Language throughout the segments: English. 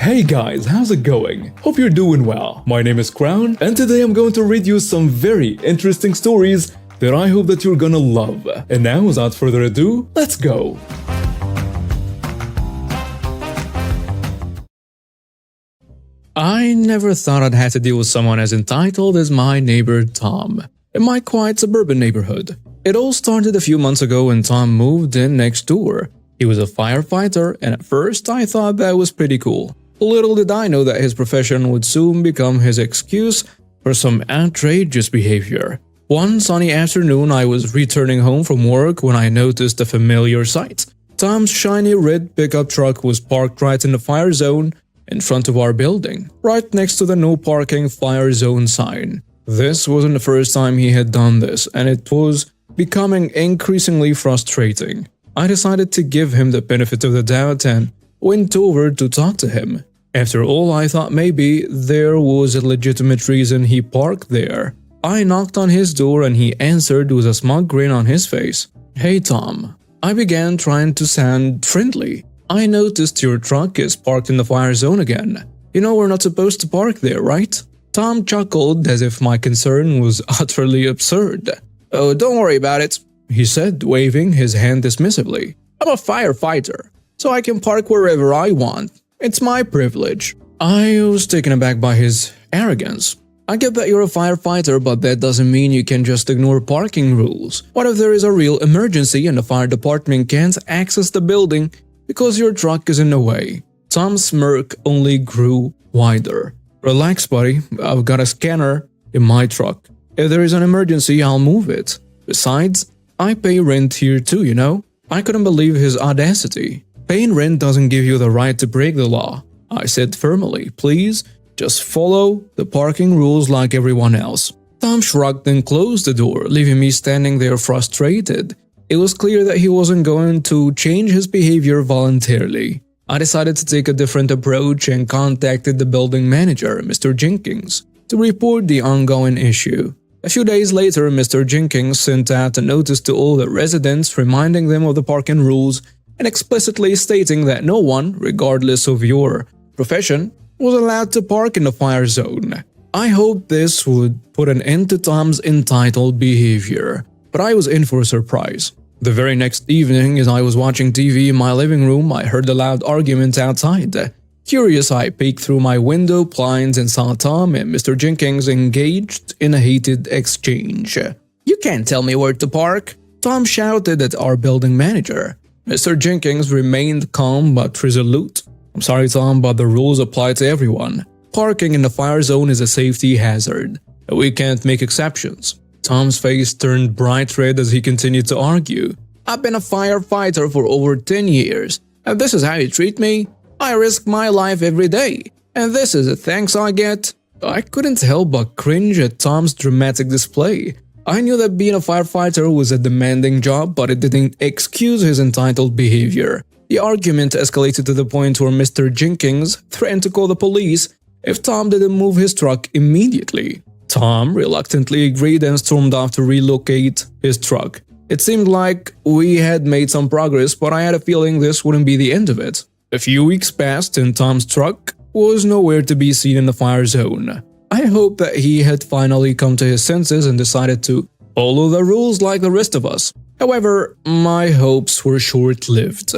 Hey guys, how's it going? Hope you're doing well. My name is Crown, and today I'm going to read you some very interesting stories that I hope that you're gonna love. And now, without further ado, let's go! I never thought I'd have to deal with someone as entitled as my neighbor Tom, in my quiet suburban neighborhood. It all started a few months ago when Tom moved in next door. He was a firefighter, and at first I thought that was pretty cool. Little did I know that his profession would soon become his excuse for some outrageous behavior. One sunny afternoon, I was returning home from work when I noticed a familiar sight. Tom's shiny red pickup truck was parked right in the fire zone in front of our building, right next to the no parking fire zone sign. This wasn't the first time he had done this, and it was becoming increasingly frustrating. I decided to give him the benefit of the doubt and went over to talk to him. After all, I thought maybe there was a legitimate reason he parked there. I knocked on his door and he answered with a smug grin on his face. "Hey Tom." I began trying to sound friendly. "I noticed your truck is parked in the fire zone again. You know we're not supposed to park there, right?" Tom chuckled as if my concern was utterly absurd. "Oh, don't worry about it," he said, waving his hand dismissively. "I'm a firefighter, so I can park wherever I want. It's my privilege." I was taken aback by his arrogance. "I get that you're a firefighter, but that doesn't mean you can just ignore parking rules. What if there is a real emergency and the fire department can't access the building because your truck is in the way?" Tom's smirk only grew wider. "Relax, buddy. I've got a scanner in my truck. If there is an emergency, I'll move it. Besides, I pay rent here too, you know?" I couldn't believe his audacity. "Paying rent doesn't give you the right to break the law," I said firmly. "Please, just follow the parking rules like everyone else." Tom shrugged and closed the door, leaving me standing there frustrated. It was clear that he wasn't going to change his behavior voluntarily. I decided to take a different approach and contacted the building manager, Mr. Jenkins, to report the ongoing issue. A few days later, Mr. Jenkins sent out a notice to all the residents reminding them of the parking rules and explicitly stating that no one, regardless of your profession, was allowed to park in the fire zone. I hoped this would put an end to Tom's entitled behavior, but I was in for a surprise. The very next evening, as I was watching TV in my living room, I heard a loud argument outside. Curious, I peeked through my window blinds and saw Tom and Mr. Jenkins engaged in a heated exchange. "You can't tell me where to park," Tom shouted at our building manager. Mr. Jenkins remained calm but resolute. "I'm sorry, Tom, but the rules apply to everyone. Parking in the fire zone is a safety hazard. We can't make exceptions." Tom's face turned bright red as he continued to argue. "I've been a firefighter for over 10 years, and this is how you treat me? I risk my life every day, and this is the thanks I get?" I couldn't help but cringe at Tom's dramatic display. I knew that being a firefighter was a demanding job, but it didn't excuse his entitled behavior. The argument escalated to the point where Mr. Jenkins threatened to call the police if Tom didn't move his truck immediately. Tom reluctantly agreed and stormed off to relocate his truck. It seemed like we had made some progress, but I had a feeling this wouldn't be the end of it. A few weeks passed and Tom's truck was nowhere to be seen in the fire zone. I hoped that he had finally come to his senses and decided to follow the rules like the rest of us. However, my hopes were short-lived.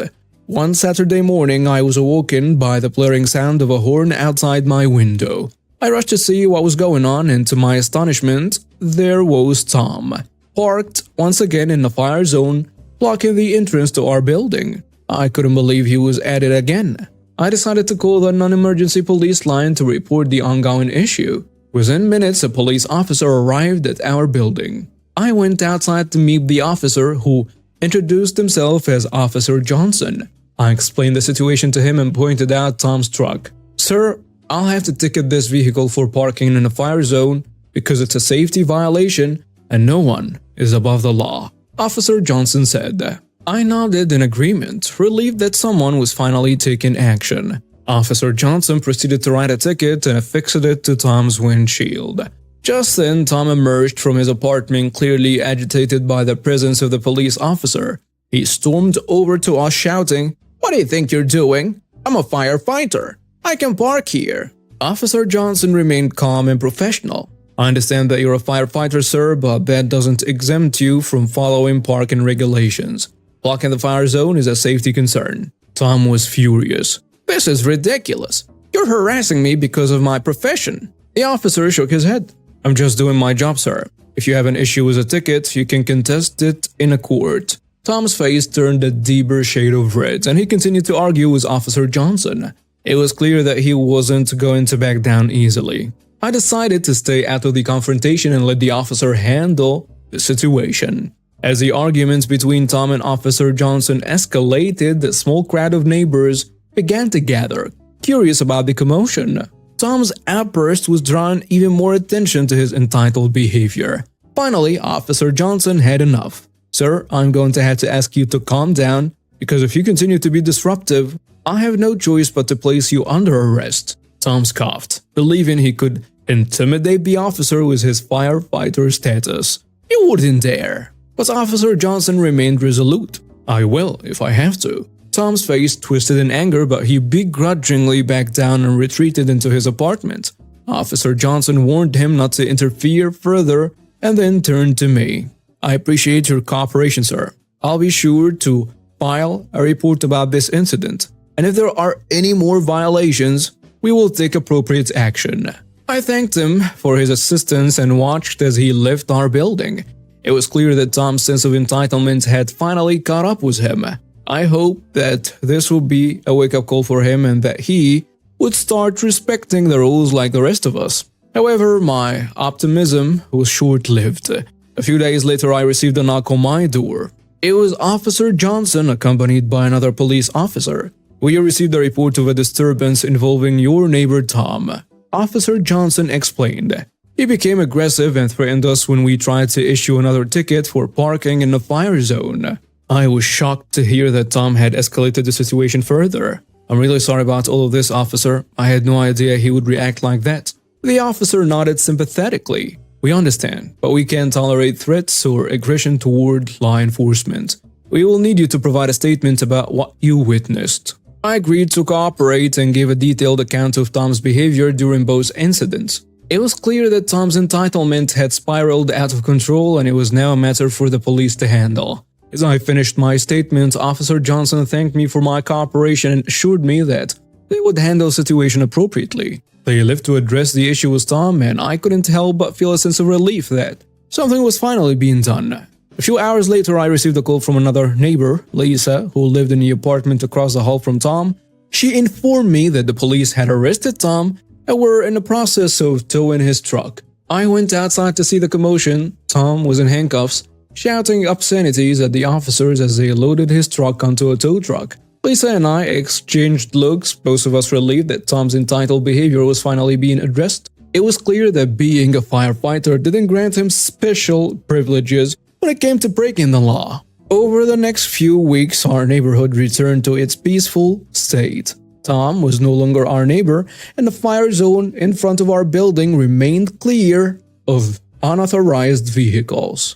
One Saturday morning, I was awoken by the blaring sound of a horn outside my window. I rushed to see what was going on, and to my astonishment, there was Tom, parked once again in the fire zone, blocking the entrance to our building. I couldn't believe he was at it again. I decided to call the non-emergency police line to report the ongoing issue. Within minutes, a police officer arrived at our building. I went outside to meet the officer, who introduced himself as Officer Johnson. I explained the situation to him and pointed out Tom's truck. "Sir, I'll have to ticket this vehicle for parking in a fire zone because it's a safety violation and no one is above the law," Officer Johnson said. I nodded in agreement, relieved that someone was finally taking action. Officer Johnson proceeded to write a ticket and affixed it to Tom's windshield. Just then, Tom emerged from his apartment, clearly agitated by the presence of the police officer. He stormed over to us shouting, "What do you think you're doing? I'm a firefighter. I can park here." Officer Johnson remained calm and professional. "I understand that you're a firefighter, sir, but that doesn't exempt you from following parking regulations. Blocking the fire zone is a safety concern." Tom was furious. "This is ridiculous. You're harassing me because of my profession." The officer shook his head. "I'm just doing my job, sir. If you have an issue with a ticket, you can contest it in a court." Tom's face turned a deeper shade of red, and he continued to argue with Officer Johnson. It was clear that he wasn't going to back down easily. I decided to stay out of the confrontation and let the officer handle the situation. As the arguments between Tom and Officer Johnson escalated, the small crowd of neighbors began to gather, curious about the commotion. Tom's outburst was drawing even more attention to his entitled behavior. Finally, Officer Johnson had enough. "Sir, I'm going to have to ask you to calm down, because if you continue to be disruptive, I have no choice but to place you under arrest." Tom scoffed, believing he could intimidate the officer with his firefighter status. "You wouldn't dare." But Officer Johnson remained resolute. "I will, if I have to." Tom's face twisted in anger, but he begrudgingly backed down and retreated into his apartment. Officer Johnson warned him not to interfere further and then turned to me. "I appreciate your cooperation, sir. I'll be sure to file a report about this incident, and if there are any more violations, we will take appropriate action." I thanked him for his assistance and watched as he left our building. It was clear that Tom's sense of entitlement had finally caught up with him. I hope that this will be a wake-up call for him and that he would start respecting the rules like the rest of us. However, my optimism was short-lived. A few days later, I received a knock on my door. It was Officer Johnson, accompanied by another police officer. "We received a report of a disturbance involving your neighbor Tom," Officer Johnson explained. "He became aggressive and threatened us when we tried to issue another ticket for parking in the fire zone." I was shocked to hear that Tom had escalated the situation further. "I'm really sorry about all of this, officer. I had no idea he would react like that." The officer nodded sympathetically. "We understand, but we can't tolerate threats or aggression toward law enforcement. We will need you to provide a statement about what you witnessed." I agreed to cooperate and gave a detailed account of Tom's behavior during both incidents. It was clear that Tom's entitlement had spiraled out of control, and it was now a matter for the police to handle. As I finished my statement, Officer Johnson thanked me for my cooperation and assured me that they would handle the situation appropriately. They lived to address the issue with Tom, and I couldn't help but feel a sense of relief that something was finally being done. A few hours later, I received a call from another neighbor, Lisa, who lived in the apartment across the hall from Tom. She informed me that the police had arrested Tom and were in the process of towing his truck. I went outside to see the commotion. Tom was in handcuffs, shouting obscenities at the officers as they loaded his truck onto a tow truck. Lisa and I exchanged looks, both of us relieved that Tom's entitled behavior was finally being addressed. It was clear that being a firefighter didn't grant him special privileges when it came to breaking the law. Over the next few weeks, our neighborhood returned to its peaceful state. Tom was no longer our neighbor, and the fire zone in front of our building remained clear of unauthorized vehicles.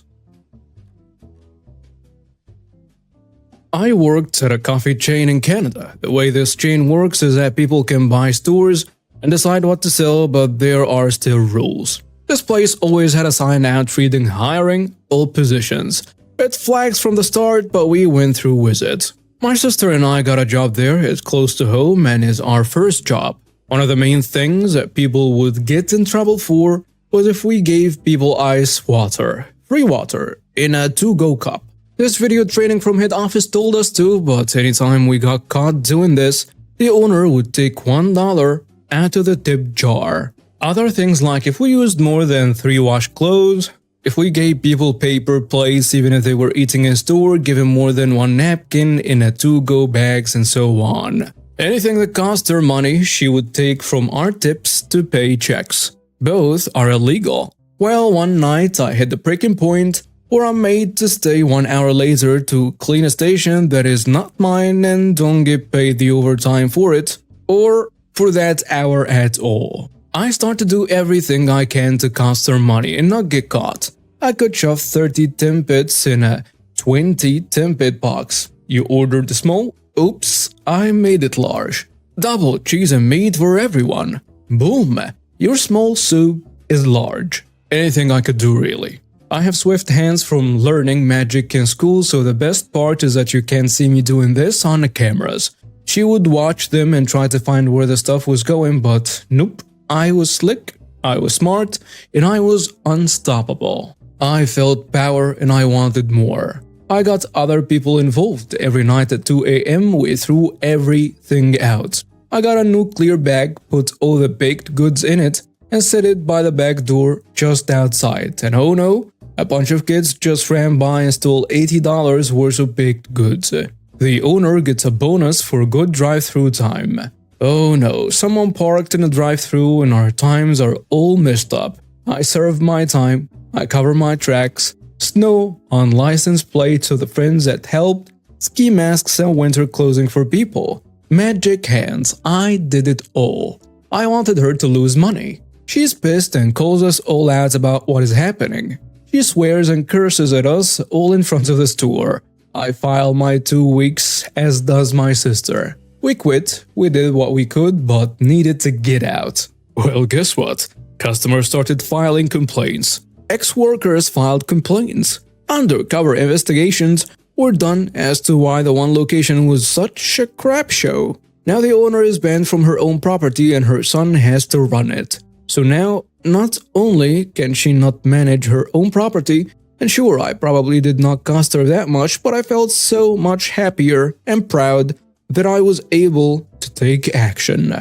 I worked at a coffee chain in Canada. The way this chain works is that people can buy stores and decide what to sell, but there are still rules. This place always had a sign out reading "Hiring all positions." Red flags from the start, but we went through with it. My sister and I got a job there. It's close to home and is our first job. One of the main things that people would get in trouble for was if we gave people ice water, free water, in a to-go cup. This video training from head office told us to, but anytime we got caught doing this, the owner would take $1 out of the tip jar. Other things like if we used more than 3 washed clothes, if we gave people paper plates even if they were eating in store, give them more than 1 napkin in a to-go bags, and so on. Anything that cost her money, she would take from our tips to pay checks. Both are illegal. Well, one night I hit the breaking point where I'm made to stay 1 hour later to clean a station that is not mine and don't get paid the overtime for it, or for that hour at all. I start to do everything I can to cost her money and not get caught. I could shove 30 Timbits in a 20 Timbit box. You ordered the small? Oops, I made it large. Double cheese and meat for everyone. Boom! Your small soup is large. Anything I could do, really. I have swift hands from learning magic in school, so the best part is that you can't see me doing this on the cameras. She would watch them and try to find where the stuff was going, but nope. I was slick, I was smart, and I was unstoppable. I felt power and I wanted more. I got other people involved. Every night at 2 a.m. we threw everything out. I got a nuclear bag, put all the baked goods in it, and set it by the back door just outside. And oh no, a bunch of kids just ran by and stole $80 worth of baked goods. The owner gets a bonus for good drive-through time. Oh no, someone parked in a drive-through and our times are all messed up. I serve my time, I cover my tracks, snow on license plates of the friends that helped, ski masks and winter clothing for people. Magic hands, I did it all. I wanted her to lose money. She's pissed and calls us all out about what is happening. She swears and curses at us all in front of the store. I file my 2 weeks, as does my sister. We quit, we did what we could, but needed to get out. Well, guess what? Customers started filing complaints. Ex-workers filed complaints. Undercover investigations were done as to why the one location was such a crap show. Now the owner is banned from her own property and her son has to run it. So now, not only can she not manage her own property, and sure, I probably did not cost her that much, but I felt so much happier and proud that I was able to take action.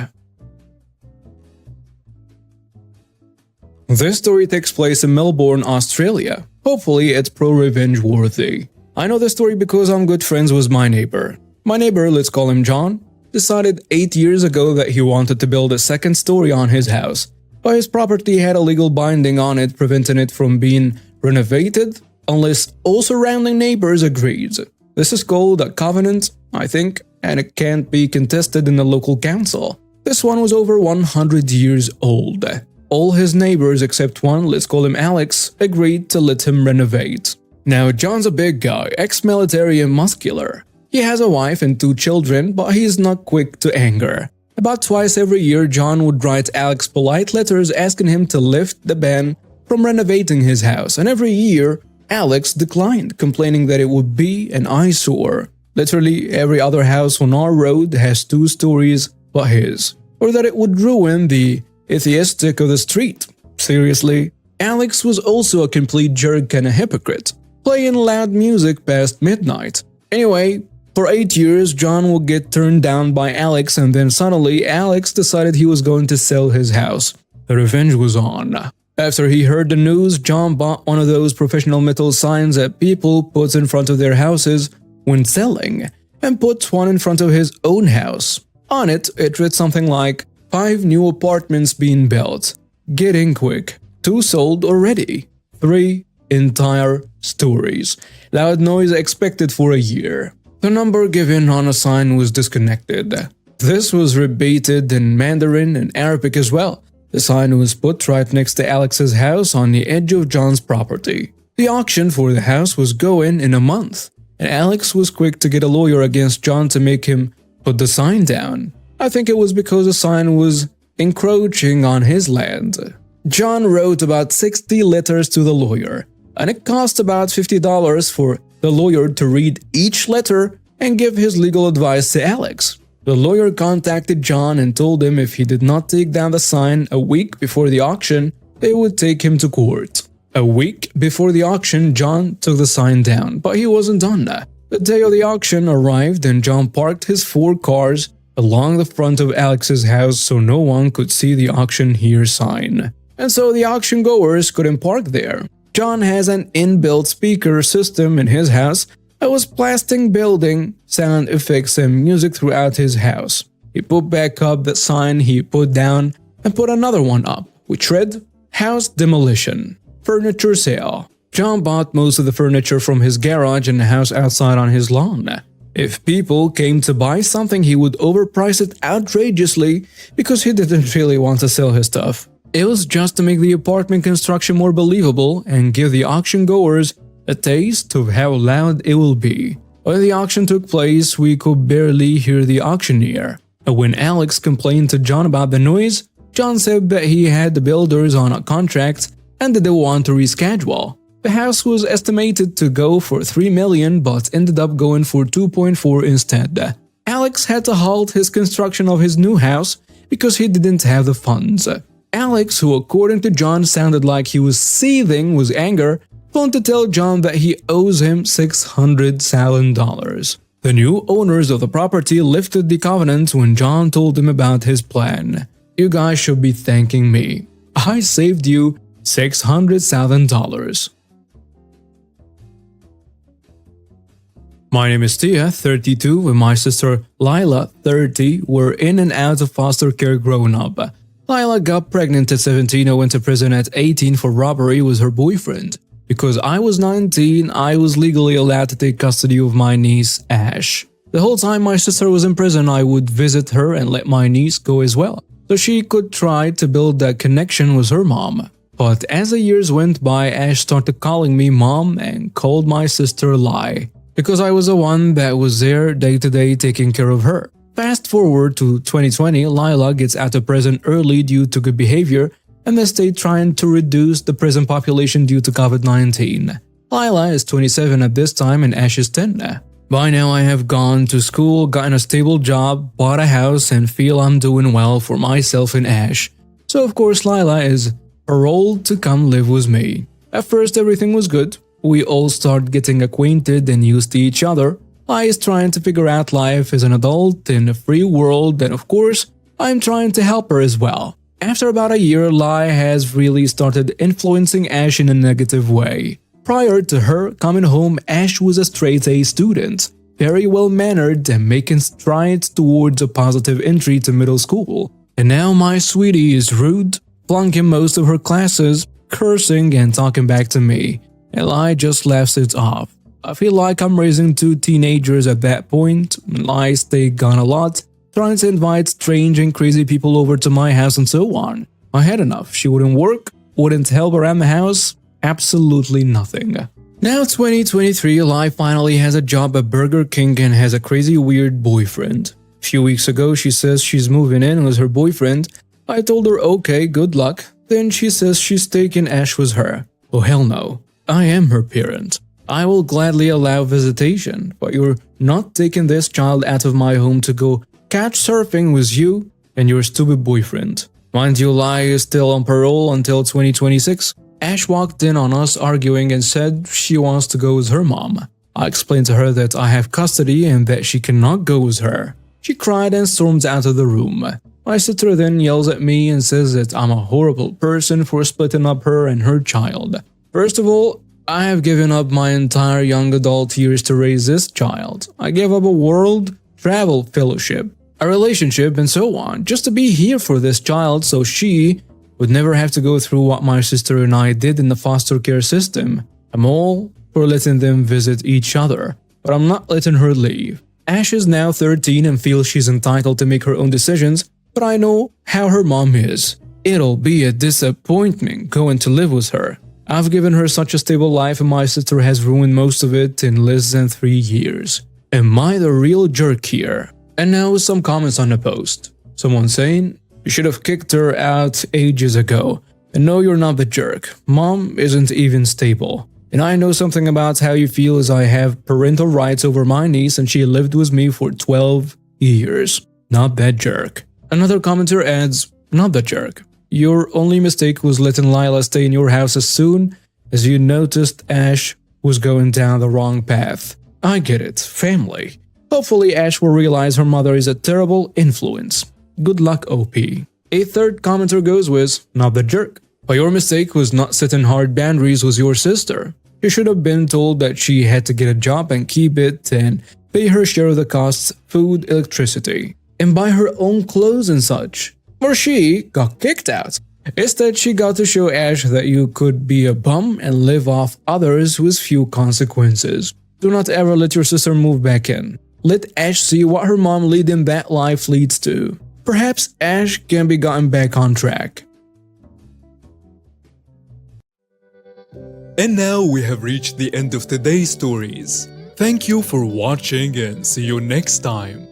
This story takes place in Melbourne, Australia. Hopefully it's pro-revenge worthy. I know this story because I'm good friends with my neighbor. My neighbor, let's call him John, decided 8 years ago that he wanted to build a second story on his house. But his property had a legal binding on it preventing it from being renovated unless all surrounding neighbors agreed. This is called a covenant, I think, and it can't be contested in the local council. This one was over 100 years old. All his neighbors except one, let's call him Alex, agreed to let him renovate. Now, John's a big guy, ex-military and muscular. He has a wife and 2 children, but he's not quick to anger. About twice every year, John would write Alex polite letters asking him to lift the ban from renovating his house, and every year, Alex declined, complaining that it would be an eyesore. Literally, every other house on our road has 2 stories but his, or that it would ruin the atheistic of the street. Seriously, Alex was also a complete jerk and a hypocrite, playing loud music past midnight. Anyway, for 8 years, John would get turned down by Alex, and then suddenly Alex decided he was going to sell his house. The revenge was on. After he heard the news, John bought one of those professional metal signs that people put in front of their houses when selling, and put one in front of his own house. On it, it read something like, 5 new apartments being built. Get in quick. 2 sold already. 3 entire stories. Loud noise expected for a year. The number given on a sign was disconnected. This was repeated in Mandarin and Arabic as well. The sign was put right next to Alex's house on the edge of John's property. The auction for the house was going in a month, and Alex was quick to get a lawyer against John to make him put the sign down. I think it was because the sign was encroaching on his land. John wrote about 60 letters to the lawyer, and it cost about $50 for the lawyer to read each letter and give his legal advice to Alex. The lawyer contacted John and told him if he did not take down the sign a week before the auction, they would take him to court. A week before the auction, John took the sign down, but he wasn't done. The day of the auction arrived and John parked his 4 cars along the front of Alex's house so no one could see the auction here sign. And so the auction goers couldn't park there. John has an inbuilt speaker system in his house that was blasting building sound effects and music throughout his house. He put back up the sign he put down and put another one up, which read, House Demolition, Furniture Sale. John bought most of the furniture from his garage and the house outside on his lawn. If people came to buy something, he would overprice it outrageously because he didn't really want to sell his stuff. It was just to make the apartment construction more believable and give the auction goers a taste of how loud it will be. When the auction took place, we could barely hear the auctioneer. And when Alex complained to John about the noise, John said that he had the builders on a contract and that they want to reschedule. The house was estimated to go for $3 million but ended up going for $2.4 instead. Alex had to halt his construction of his new house because he didn't have the funds. Alex, who according to John sounded like he was seething with anger, phoned to tell John that he owes him $600,000. The new owners of the property lifted the covenant when John told them about his plan. "You guys should be thanking me. I saved you $600,000. My name is Tia, 32, and my sister Lila, 30, were in and out of foster care growing up. Lila got pregnant at 17 and went to prison at 18 for robbery with her boyfriend. Because I was 19, I was legally allowed to take custody of my niece, Ash. The whole time my sister was in prison, I would visit her and let my niece go as well, so she could try to build that connection with her mom. But as the years went by, Ash started calling me mom and called my sister Lai, because I was the one that was there day to day taking care of her. Fast forward to 2020, Lila gets out of prison early due to good behavior, and the state trying to reduce the prison population due to COVID-19. Lila is 27 at this time and Ash is 10. By now I have gone to school, gotten a stable job, bought a house, and feel I'm doing well for myself and Ash. So of course Lila is paroled to come live with me. At first everything was good. We all start getting acquainted and used to each other. I is trying to figure out life as an adult in a free world, and of course, I'm trying to help her as well. After about a year, Lai has really started influencing Ash in a negative way. Prior to her coming home, Ash was a straight-A student, very well-mannered and making strides towards a positive entry to middle school. And now my sweetie is rude, flunking most of her classes, cursing and talking back to me, and Lai just laughs it off. I feel like I'm raising two teenagers at that point. Lai stay gone a lot, trying to invite strange and crazy people over to my house and so on. I had enough. She wouldn't work, wouldn't help around the house, absolutely nothing. Now 2023, Lai finally has a job at Burger King and has a crazy weird boyfriend. A few weeks ago, she says she's moving in with her boyfriend. I told her okay, good luck. Then she says she's taking Ash with her. Oh hell no, I am her parent. I will gladly allow visitation, but you're not taking this child out of my home to go couch surfing with you and your stupid boyfriend. Mind you, Lai is still on parole until 2026. Ash walked in on us arguing and said she wants to go with her mom. I explained to her that I have custody and that she cannot go with her. She cried and stormed out of the room. My sister then yells at me and says that I'm a horrible person for splitting up her and her child. First of all, I have given up my entire young adult years to raise this child. I gave up a world travel fellowship, a relationship, and so on, just to be here for this child so she would never have to go through what my sister and I did in the foster care system. I'm all for letting them visit each other, but I'm not letting her leave. Ash is now 13 and feels she's entitled to make her own decisions, but I know how her mom is. It'll be a disappointment going to live with her. I've given her such a stable life and my sister has ruined most of it in less than 3 years. Am I the real jerk here? And now some comments on the post. Someone saying, you should have kicked her out ages ago. And no, you're not the jerk. Mom isn't even stable. And I know something about how you feel as I have parental rights over my niece and she lived with me for 12 years. Not that jerk. Another commenter adds, not the jerk. Your only mistake was letting Lila stay in your house as soon as you noticed Ash was going down the wrong path. I get it, family. Hopefully Ash will realize her mother is a terrible influence. Good luck, OP. A third commenter goes with, not the jerk. But your mistake was not setting hard boundaries with your sister. You should have been told that she had to get a job and keep it and pay her share of the costs, food, electricity, and buy her own clothes and such. Or she got kicked out. Instead, she got to show Ash that you could be a bum and live off others with few consequences. Do not ever let your sister move back in. Let Ash see what her mom leading that life leads to. Perhaps Ash can be gotten back on track. And now we have reached the end of today's stories. Thank you for watching and see you next time.